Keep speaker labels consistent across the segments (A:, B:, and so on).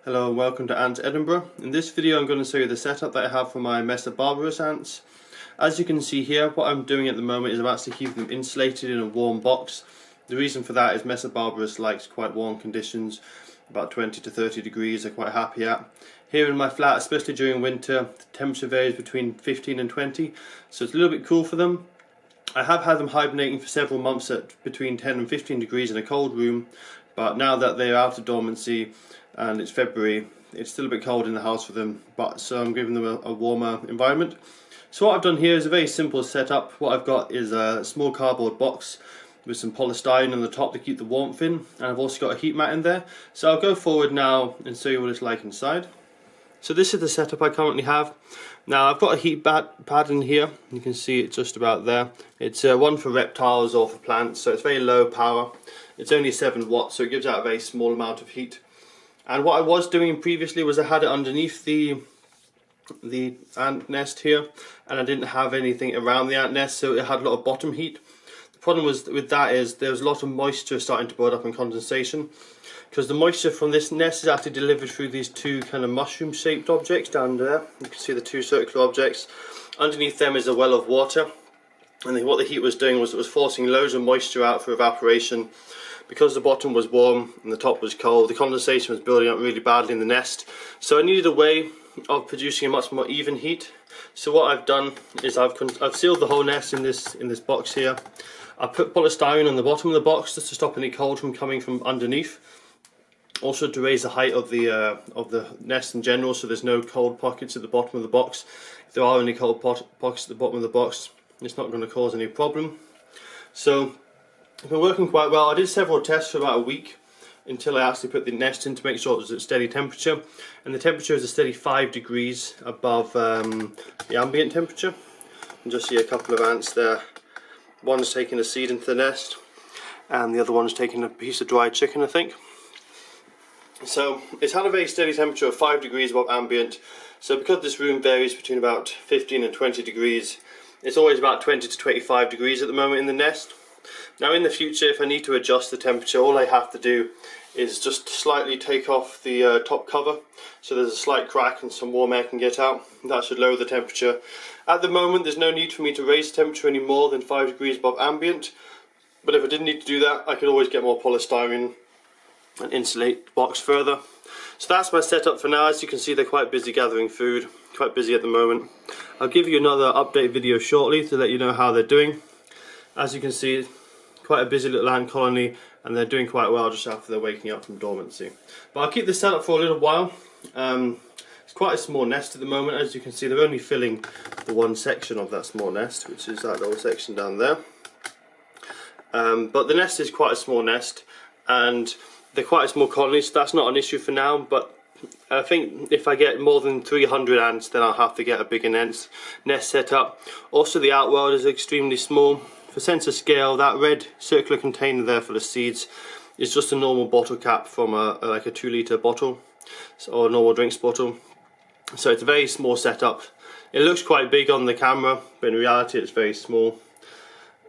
A: Hello and welcome to Ants Edinburgh. In this video I'm going to show you the setup that I have for my Messor Barbarus ants. As you can see here, what I'm doing at the moment is I'm actually keeping them insulated in a warm box. The reason for that is Messor Barbarus likes quite warm conditions, about 20 to 30 degrees they're quite happy at. Here in my flat, especially during winter, the temperature varies between 15 and 20, so it's a little bit cool for them. I have had them hibernating for several months at between 10 and 15 degrees in a cold room, but now that they're out of dormancy and it's February, it's still a bit cold in the house for them, but so I'm giving them a warmer environment. So what I've done here is a very simple setup. What I've got is a small cardboard box with some polystyrene on the top to keep the warmth in, and I've also got a heat mat in there. So I'll go forward now and show you what it's like inside. So this is the setup I currently have. Now I've got a heat pad in here, you can see it just about there. It's one for reptiles or for plants, so it's very low power. It's only 7 watts, so it gives out a very small amount of heat. And what I was doing previously was I had it underneath the ant nest here, and I didn't have anything around the ant nest, so it had a lot of bottom heat. The problem with that is there was a lot of moisture starting to build up in condensation, because the moisture from this nest is actually delivered through these two kind of mushroom shaped objects down there. You can see the two circular objects. Underneath them is a well of water, and what the heat was doing was it was forcing loads of moisture out for evaporation. Because the bottom was warm and the top was cold, the condensation was building up really badly in the nest. So I needed a way of producing a much more even heat. So what I've done is I've sealed the whole nest in this box here. I put polystyrene on the bottom of the box just to stop any cold from coming from underneath. Also to raise the height of the nest in general, so there's no cold pockets at the bottom of the box. If there are any cold pockets at the bottom of the box, it's not going to cause any problem. So it's been working quite well. I did several tests for about a week until I actually put the nest in to make sure it was at steady temperature, and the temperature is a steady 5 degrees above the ambient temperature. You can just see a couple of ants there. One's taking a seed into the nest and the other one's taking a piece of dried chicken, I think. So it's had a very steady temperature of 5 degrees above ambient. So because this room varies between about 15 and 20 degrees, it's always about 20 to 25 degrees at the moment in the nest. Now in the future, if I need to adjust the temperature, all I have to do is just slightly take off the top cover, so there's a slight crack and some warm air can get out. That should lower the temperature. At the moment there's no need for me to raise the temperature any more than 5 degrees above ambient, but if I did need to do that, I could always get more polystyrene and insulate the box further. So that's my setup for now. As you can see, they're quite busy gathering food, quite busy at the moment. I'll give you another update video shortly to let you know how they're doing. As you can see, quite a busy little ant colony, and they're doing quite well just after they're waking up from dormancy. But I'll keep this set up for a little while. It's quite a small nest at the moment. As you can see, they're only filling the one section of that small nest, which is that little section down there. But the nest is quite a small nest, and they're quite a small colony, so that's not an issue for now. But I think if I get more than 300 ants, then I'll have to get a bigger nest set up. Also, the outworld is extremely small. For sense of scale, that red circular container there for the seeds is just a normal bottle cap from like a 2 litre bottle, or a normal drinks bottle. So it's a very small setup. It looks quite big on the camera, but in reality it's very small.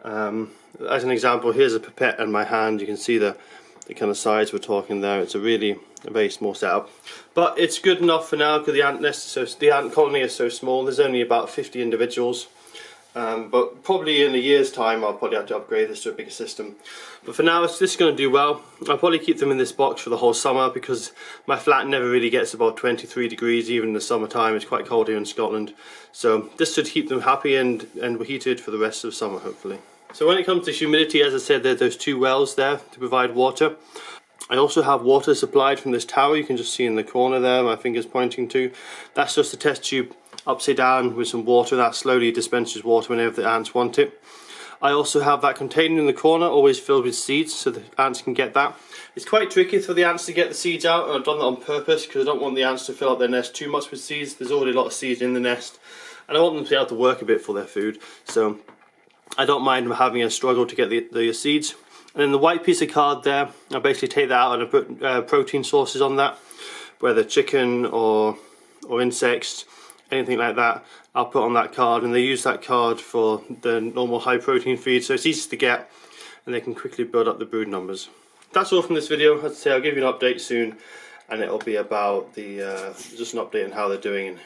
A: As an example, here's a pipette in my hand. You can see the kind of size we're talking there. It's a very small setup, but it's good enough for now because the ant colony is so small. There's only about 50 individuals. But probably in a year's time I'll probably have to upgrade this to a bigger system. But for now, this is going to do well. I'll probably keep them in this box for the whole summer because my flat never really gets above 23 degrees even in the summertime. It's quite cold here in Scotland. So this should keep them happy and heated for the rest of summer, hopefully. So when it comes to humidity, as I said, there are those 2 wells there to provide water. I also have water supplied from this tower. You can just see in the corner there my finger's pointing to. That's just a test tube upside down with some water that slowly dispenses water whenever the ants want it. I also have that container in the corner always filled with seeds so the ants can get that. It's quite tricky for the ants to get the seeds out, and I've done that on purpose because I don't want the ants to fill up their nest too much with seeds. There's already a lot of seeds in the nest and I want them to be able to work a bit for their food, so I don't mind them having a struggle to get the seeds. And then the white piece of card there, I basically take that out and I put protein sources on that, whether chicken or insects, anything like that, I'll put on that card, and they use that card for the normal high protein feed, so it's easy to get and they can quickly build up the brood numbers. That's all from this video. As I say, I'll give you an update soon, and it'll be about the just an update on how they're doing,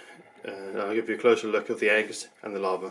A: and I'll give you a closer look of the eggs and the larvae.